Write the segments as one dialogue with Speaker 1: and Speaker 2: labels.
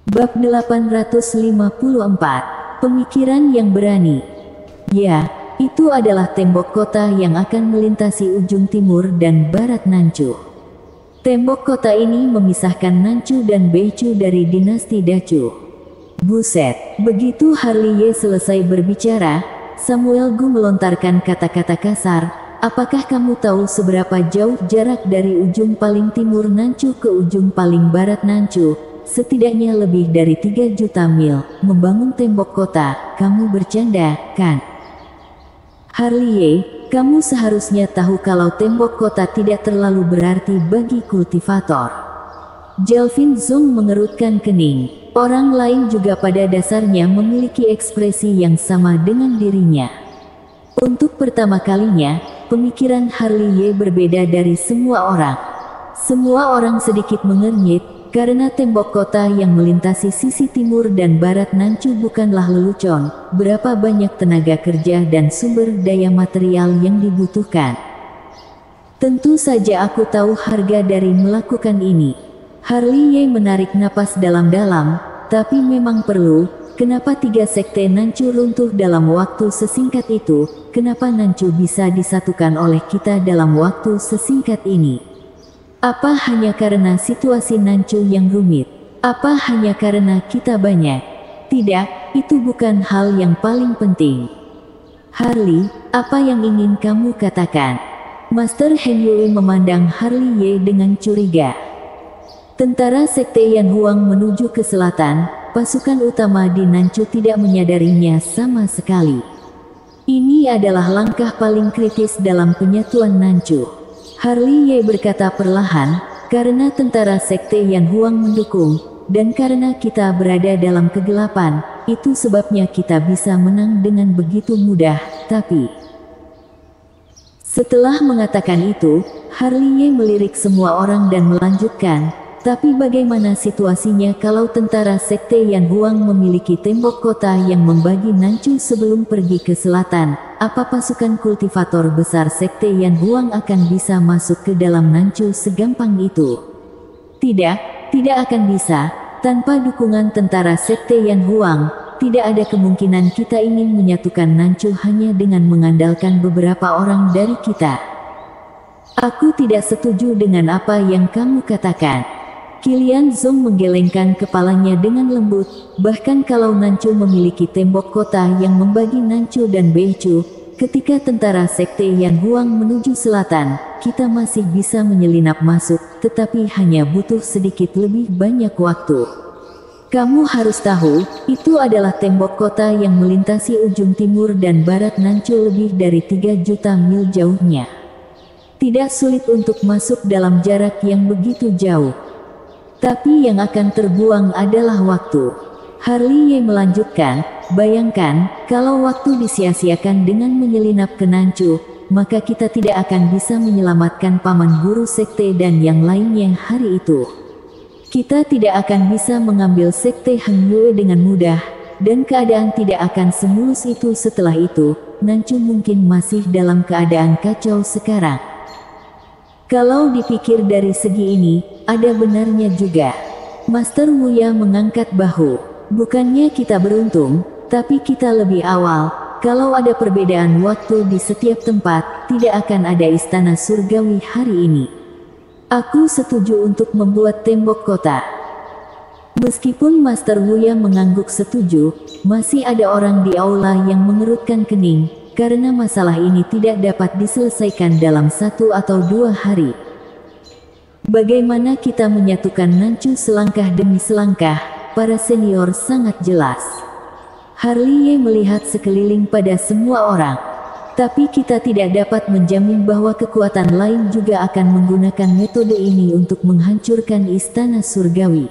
Speaker 1: Bab 854. Pemikiran yang berani. Ya, itu adalah tembok kota yang akan melintasi ujung timur dan barat Nanchu. Tembok kota ini memisahkan Nanchu dan Beichu dari dinasti Dachu. Buset, begitu Harley Ye selesai berbicara, Samuel Gu melontarkan kata-kata kasar. Apakah kamu tahu seberapa jauh jarak dari ujung paling timur Nanchu ke ujung paling barat Nanchu? Setidaknya lebih dari 3 juta mil. Membangun tembok kota, kamu bercanda, kan? Harley Ye, kamu seharusnya tahu kalau tembok kota tidak terlalu berarti bagi kultivator. Jelvin Zong mengerutkan kening. Orang lain juga pada dasarnya memiliki ekspresi yang sama dengan dirinya. Untuk pertama kalinya, pemikiran Harley Ye berbeda dari semua orang. Semua orang sedikit mengernyit, karena tembok kota yang melintasi sisi timur dan barat Nanchu bukanlah lelucon. Berapa banyak tenaga kerja dan sumber daya material yang dibutuhkan? Tentu saja aku tahu harga dari melakukan ini. Harley Ye menarik napas dalam-dalam, tapi memang perlu. Kenapa 3 sekte Nanchu runtuh dalam waktu sesingkat itu? Kenapa Nanchu bisa disatukan oleh kita dalam waktu sesingkat ini? Apa hanya karena situasi Nanchu yang rumit? Apa hanya karena kita banyak? Tidak, itu bukan hal yang paling penting. Harley, apa yang ingin kamu katakan? Master Heng Yue memandang Harley Ye dengan curiga. Tentara sekte Yan Huang menuju ke selatan, pasukan utama di Nanchu tidak menyadarinya sama sekali. Ini adalah langkah paling kritis dalam penyatuan Nanchu. Harley Ye berkata perlahan, karena tentara sekte Yan Huang mendukung, dan karena kita berada dalam kegelapan, itu sebabnya kita bisa menang dengan begitu mudah, tapi... Setelah mengatakan itu, Harley Ye melirik semua orang dan melanjutkan, tapi bagaimana situasinya kalau tentara sekte Yan Huang memiliki tembok kota yang membagi Nanchu sebelum pergi ke selatan? Apa pasukan kultivator besar sekte Yan Huang akan bisa masuk ke dalam Nanchu segampang itu? Tidak, tidak akan bisa. Tanpa dukungan tentara sekte Yan Huang, tidak ada kemungkinan kita ingin menyatukan Nanchu hanya dengan mengandalkan beberapa orang dari kita. Aku tidak setuju dengan apa yang kamu katakan. Qilian Zong menggelengkan kepalanya dengan lembut. Bahkan kalau Nanchu memiliki tembok kota yang membagi Nanchu dan Beichu, ketika tentara sekte Yan Huang menuju selatan, kita masih bisa menyelinap masuk, tetapi hanya butuh sedikit lebih banyak waktu. Kamu harus tahu, itu adalah tembok kota yang melintasi ujung timur dan barat Nanchu lebih dari 3 juta mil jauhnya. Tidak sulit untuk masuk dalam jarak yang begitu jauh. Tapi yang akan terbuang adalah waktu. Harley Ye melanjutkan, bayangkan, kalau waktu disia-siakan dengan menyelinap ke Nanchu, maka kita tidak akan bisa menyelamatkan paman guru sekte dan yang lainnya hari itu. Kita tidak akan bisa mengambil sekte Heng Yue dengan mudah, dan keadaan tidak akan semulus itu setelah itu. Nanchu mungkin masih dalam keadaan kacau sekarang. Kalau dipikir dari segi ini, ada benarnya juga. Master Wuya mengangkat bahu. Bukannya kita beruntung, tapi kita lebih awal. Kalau ada perbedaan waktu di setiap tempat, tidak akan ada istana surgawi hari ini. Aku setuju untuk membuat tembok kota. Meskipun Master Wuya mengangguk setuju, masih ada orang di aula yang mengerutkan kening. Karena masalah ini tidak dapat diselesaikan dalam 1 atau 2 hari. Bagaimana kita menyatukan Nanchu selangkah demi selangkah, para senior sangat jelas. Harley Ye melihat sekeliling pada semua orang. Tapi kita tidak dapat menjamin bahwa kekuatan lain juga akan menggunakan metode ini untuk menghancurkan istana surgawi.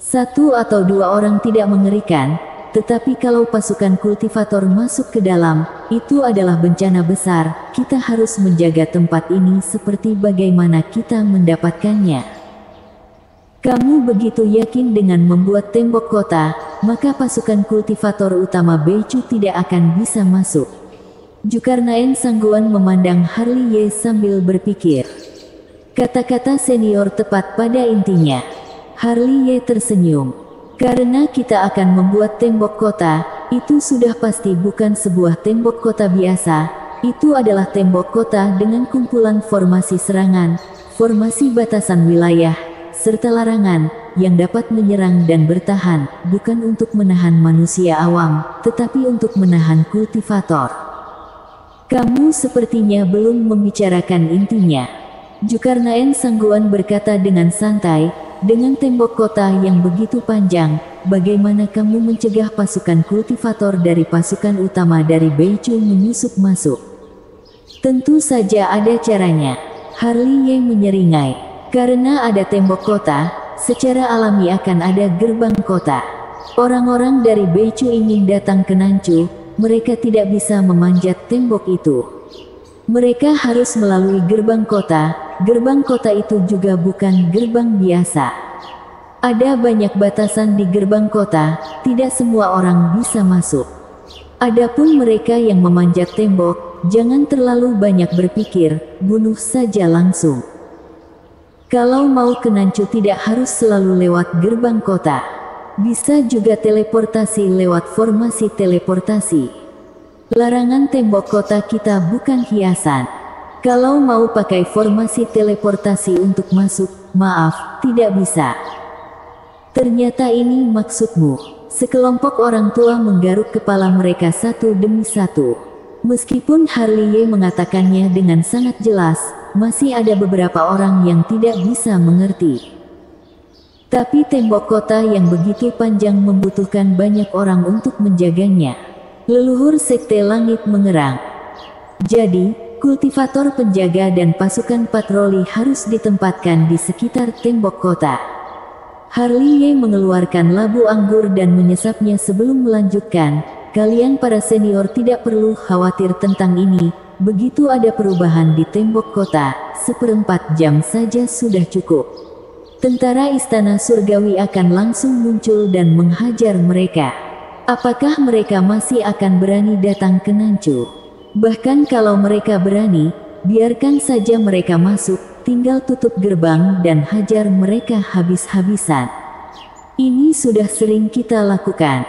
Speaker 1: 1 atau 2 orang tidak mengerikan. Tetapi kalau pasukan kultivator masuk ke dalam, itu adalah bencana besar. Kita harus menjaga tempat ini seperti bagaimana kita mendapatkannya. Kamu begitu yakin dengan membuat tembok kota, maka pasukan kultivator utama Beichu tidak akan bisa masuk. Zulkarnain Sangguan memandang Harley Ye sambil berpikir. Kata-kata senior tepat pada intinya. Harley Ye tersenyum. Karena kita akan membuat tembok kota, itu sudah pasti bukan sebuah tembok kota biasa, itu adalah tembok kota dengan kumpulan formasi serangan, formasi batasan wilayah, serta larangan, yang dapat menyerang dan bertahan, bukan untuk menahan manusia awam, tetapi untuk menahan kultivator. Kamu sepertinya belum membicarakan intinya. Zulkarnain Sangguan berkata dengan santai, dengan tembok kota yang begitu panjang, bagaimana kamu mencegah pasukan kultivator dari pasukan utama dari Beicu menyusup masuk? Tentu saja ada caranya. Harley Yang menyeringai. Karena ada tembok kota, secara alami akan ada gerbang kota. Orang-orang dari Beicu ingin datang ke Nancu, mereka tidak bisa memanjat tembok itu. Mereka harus melalui gerbang kota. Gerbang kota itu juga bukan gerbang biasa. Ada banyak batasan di gerbang kota, tidak semua orang bisa masuk. Adapun mereka yang memanjat tembok, jangan terlalu banyak berpikir, bunuh saja langsung. Kalau mau ke Nancu tidak harus selalu lewat gerbang kota. Bisa juga teleportasi lewat formasi teleportasi. Larangan tembok kota kita bukan hiasan. Kalau mau pakai formasi teleportasi untuk masuk, maaf, tidak bisa. Ternyata ini maksudmu. Sekelompok orang tua menggaruk kepala mereka satu demi satu. Meskipun Harley mengatakannya dengan sangat jelas, masih ada beberapa orang yang tidak bisa mengerti. Tapi tembok kota yang begitu panjang membutuhkan banyak orang untuk menjaganya. Leluhur Sekte Langit mengerang. Jadi, kultivator penjaga dan pasukan patroli harus ditempatkan di sekitar tembok kota. Harley mengeluarkan labu anggur dan menyesapnya sebelum melanjutkan. Kalian para senior tidak perlu khawatir tentang ini. Begitu ada perubahan di tembok kota, 1/4 jam saja sudah cukup. Tentara Istana Surgawi akan langsung muncul dan menghajar mereka. Apakah mereka masih akan berani datang ke Nancu? Bahkan kalau mereka berani, biarkan saja mereka masuk, tinggal tutup gerbang dan hajar mereka habis-habisan. Ini sudah sering kita lakukan.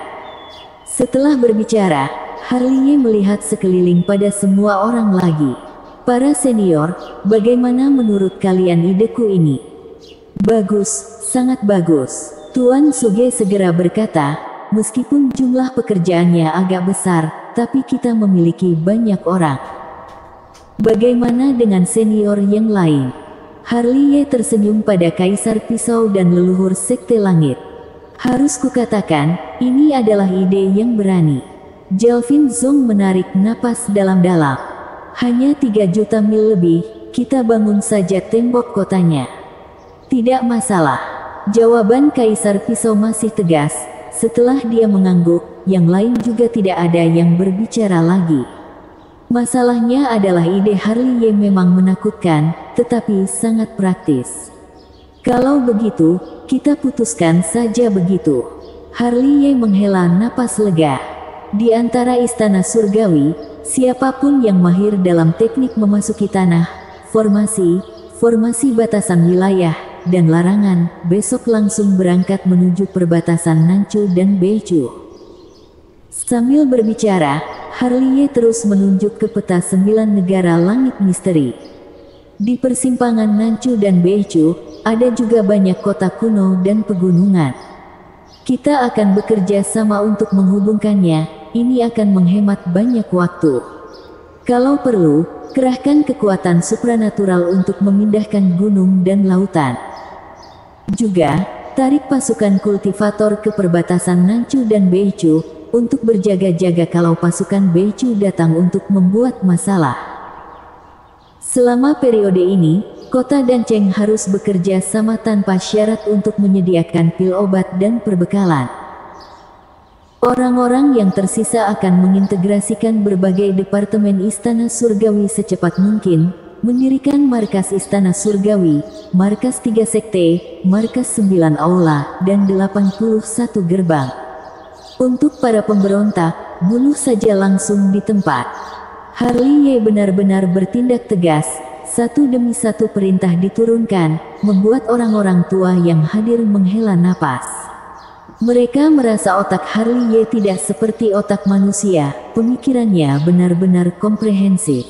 Speaker 1: Setelah berbicara, Harley melihat sekeliling pada semua orang lagi. Para senior, bagaimana menurut kalian ideku ini? Bagus, sangat bagus. Tuan Suge segera berkata, meskipun jumlah pekerjaannya agak besar, tapi kita memiliki banyak orang. Bagaimana dengan senior yang lain? Harley tersenyum pada Kaisar Pisau dan leluhur Sekte Langit. Harus kukatakan, ini adalah ide yang berani. Jelvin Zong menarik napas dalam-dalam. Hanya 3 juta mil lebih, kita bangun saja tembok kotanya. Tidak masalah. Jawaban Kaisar Pisau masih tegas. Setelah dia mengangguk, yang lain juga tidak ada yang berbicara lagi. Masalahnya adalah ide Harley yang memang menakutkan, tetapi sangat praktis. Kalau begitu, kita putuskan saja begitu. Harley yang menghela napas lega. Di antara Istana Surgawi, siapapun yang mahir dalam teknik memasuki tanah, formasi batasan wilayah, dan larangan, besok langsung berangkat menuju perbatasan Nancu dan Beicu. Sambil berbicara, Harley terus menunjuk ke peta 9 negara langit misteri. Di persimpangan Nancu dan Beicu, ada juga banyak kota kuno dan pegunungan. Kita akan bekerja sama untuk menghubungkannya, ini akan menghemat banyak waktu. Kalau perlu, kerahkan kekuatan supranatural untuk memindahkan gunung dan lautan. Juga, tarik pasukan kultivator ke perbatasan Nancu dan Beicu, untuk berjaga-jaga kalau pasukan Beicu datang untuk membuat masalah. Selama periode ini, kota Danceng harus bekerja sama tanpa syarat untuk menyediakan pil obat dan perbekalan. Orang-orang yang tersisa akan mengintegrasikan berbagai departemen Istana Surgawi secepat mungkin, mendirikan markas Istana Surgawi, markas 3 sekte, markas 9 aula, dan 81 gerbang. Untuk para pemberontak, bunuh saja langsung di tempat. Harley benar-benar bertindak tegas, satu demi satu perintah diturunkan, membuat orang-orang tua yang hadir menghela napas. Mereka merasa otak Harley Ye tidak seperti otak manusia, pemikirannya benar-benar komprehensif.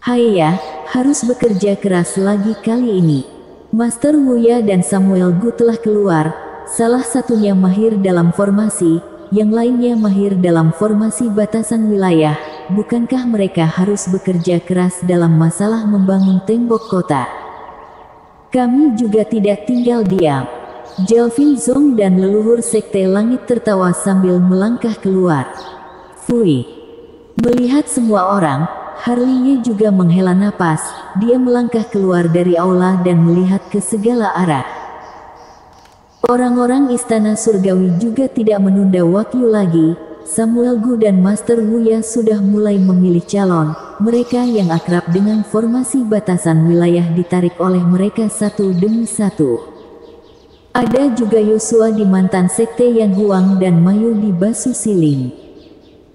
Speaker 1: Haiya, harus bekerja keras lagi kali ini. Master Wuya dan Samuel Gu telah keluar, salah satunya mahir dalam formasi, yang lainnya mahir dalam formasi batasan wilayah. Bukankah mereka harus bekerja keras dalam masalah membangun tembok kota? Kami juga tidak tinggal diam. Jelvin Zong dan leluhur Sekte Langit tertawa sambil melangkah keluar. Fui. Melihat semua orang, Harley Ye juga menghela napas. Dia melangkah keluar dari aula dan melihat ke segala arah. Orang-orang istana surgawi juga tidak menunda waktu lagi. Samuel Gu dan Master Wuya sudah mulai memilih calon. Mereka yang akrab dengan formasi batasan wilayah ditarik oleh mereka satu demi satu. Ada juga Yosua di mantan sekte Yan Huang dan Mayu di Basu Siling.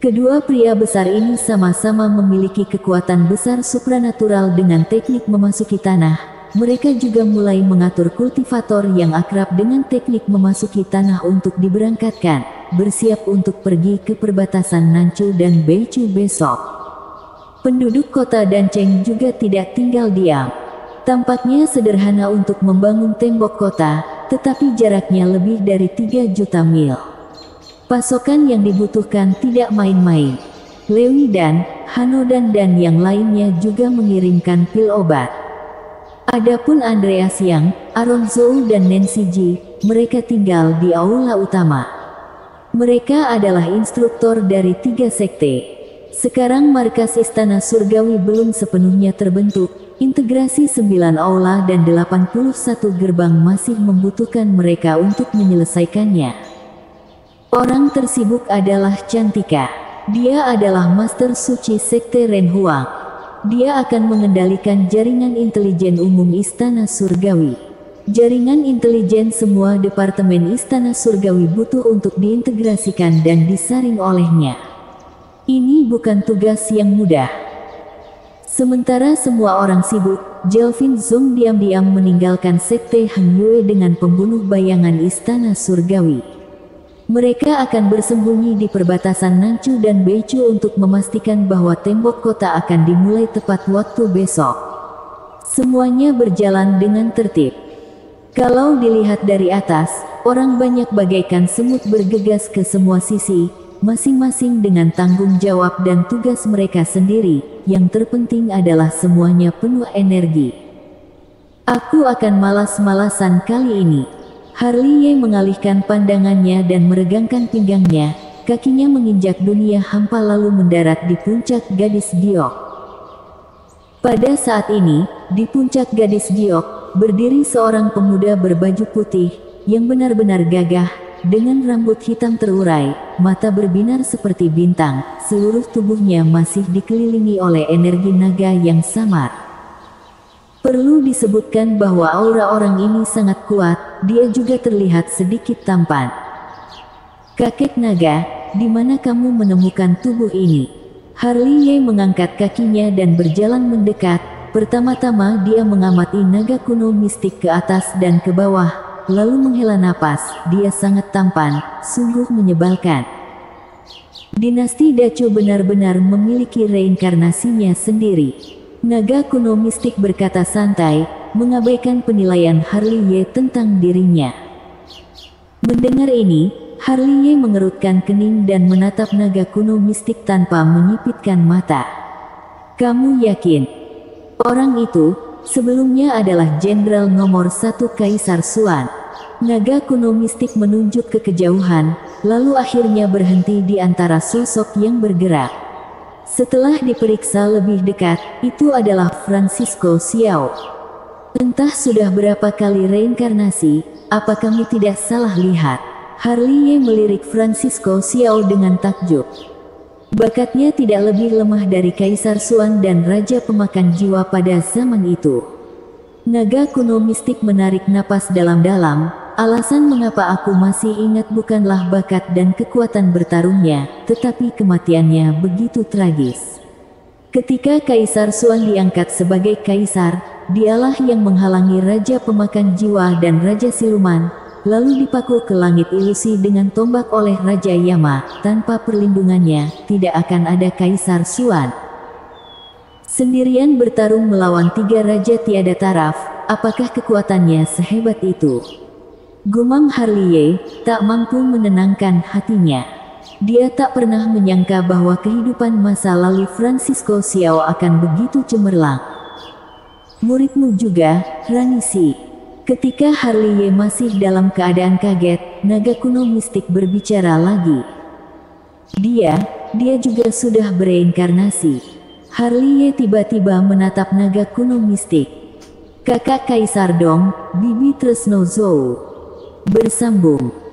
Speaker 1: Kedua pria besar ini sama-sama memiliki kekuatan besar supranatural dengan teknik memasuki tanah. Mereka juga mulai mengatur kultivator yang akrab dengan teknik memasuki tanah untuk diberangkatkan, bersiap untuk pergi ke perbatasan Nanchu dan Beichu besok. Penduduk kota Dancheng juga tidak tinggal diam. Tampaknya sederhana untuk membangun tembok kota, tetapi jaraknya lebih dari 3 juta mil. Pasokan yang dibutuhkan tidak main-main. Lewi dan Hanodan dan yang lainnya juga mengirimkan pil obat. Adapun Andreas Yang, Aaron Zhou dan Nancy Ji, mereka tinggal di aula utama. Mereka adalah instruktur dari 3 sekte. Sekarang markas Istana Surgawi belum sepenuhnya terbentuk. Integrasi 9 aula dan 81 gerbang masih membutuhkan mereka untuk menyelesaikannya. Orang tersibuk adalah Cantika. Dia adalah Master Suci Sekte Ren Huang. Dia akan mengendalikan jaringan intelijen umum Istana Surgawi. Jaringan intelijen semua departemen Istana Surgawi butuh untuk diintegrasikan dan disaring olehnya. Ini bukan tugas yang mudah. Sementara semua orang sibuk, Jelvin Zong diam-diam meninggalkan Sekte Hang Yue dengan pembunuh bayangan Istana Surgawi. Mereka akan bersembunyi di perbatasan Nanchu dan Beichu untuk memastikan bahwa tembok kota akan dimulai tepat waktu besok. Semuanya berjalan dengan tertib. Kalau dilihat dari atas, orang banyak bagaikan semut bergegas ke semua sisi, masing-masing dengan tanggung jawab dan tugas mereka sendiri. Yang terpenting adalah semuanya penuh energi. Aku akan malas-malasan kali ini. Harley Ye mengalihkan pandangannya dan meregangkan pinggangnya. Kakinya menginjak dunia hampa lalu mendarat di puncak Gadis Giok. Pada saat ini, di puncak Gadis Giok, berdiri seorang pemuda berbaju putih, yang benar-benar gagah, dengan rambut hitam terurai, mata berbinar seperti bintang, seluruh tubuhnya masih dikelilingi oleh energi naga yang samar. Perlu disebutkan bahwa aura orang ini sangat kuat, dia juga terlihat sedikit tampan. Kakek naga, di mana kamu menemukan tubuh ini? Harley Ye mengangkat kakinya dan berjalan mendekat. Pertama-tama dia mengamati naga kuno mistik ke atas dan ke bawah. Lalu menghela napas, dia sangat tampan, sungguh menyebalkan. Dinasti Dacu benar-benar memiliki reinkarnasinya sendiri. Naga kuno mistik berkata santai, mengabaikan penilaian Harley Ye tentang dirinya. Mendengar ini, Harley Ye mengerutkan kening dan menatap naga kuno mistik tanpa menyipitkan mata. Kamu yakin? Orang itu, sebelumnya adalah Jenderal nomor 1 Kaisar Suan. Naga kuno mistik menunjuk ke kejauhan, lalu akhirnya berhenti di antara sosok yang bergerak. Setelah diperiksa lebih dekat, itu adalah Francisco Xiao. Entah sudah berapa kali reinkarnasi, apa kami tidak salah lihat? Harley Ye melirik Francisco Xiao dengan takjub. Bakatnya tidak lebih lemah dari Kaisar Suan dan Raja Pemakan Jiwa pada zaman itu. Naga kuno mistik menarik napas dalam-dalam. Alasan mengapa aku masih ingat bukanlah bakat dan kekuatan bertarungnya, tetapi kematiannya begitu tragis. Ketika Kaisar Suan diangkat sebagai kaisar, dialah yang menghalangi Raja Pemakan Jiwa dan Raja Siluman, lalu dipaku ke langit ilusi dengan tombak oleh Raja Yama. Tanpa perlindungannya, tidak akan ada Kaisar Xuan. Sendirian bertarung melawan 3 raja tiada taraf, apakah kekuatannya sehebat itu? Gumam Harliye, tak mampu menenangkan hatinya. Dia tak pernah menyangka bahwa kehidupan masa lalu Francisco Xiao akan begitu cemerlang. Muridmu juga, Rani Si. Ketika Harliye masih dalam keadaan kaget, naga kuno mistik berbicara lagi. Dia juga sudah bereinkarnasi. Harliye tiba-tiba menatap naga kuno mistik. Kakak Kaisar Dong, Bibi Tresno Zhou. Bersambung.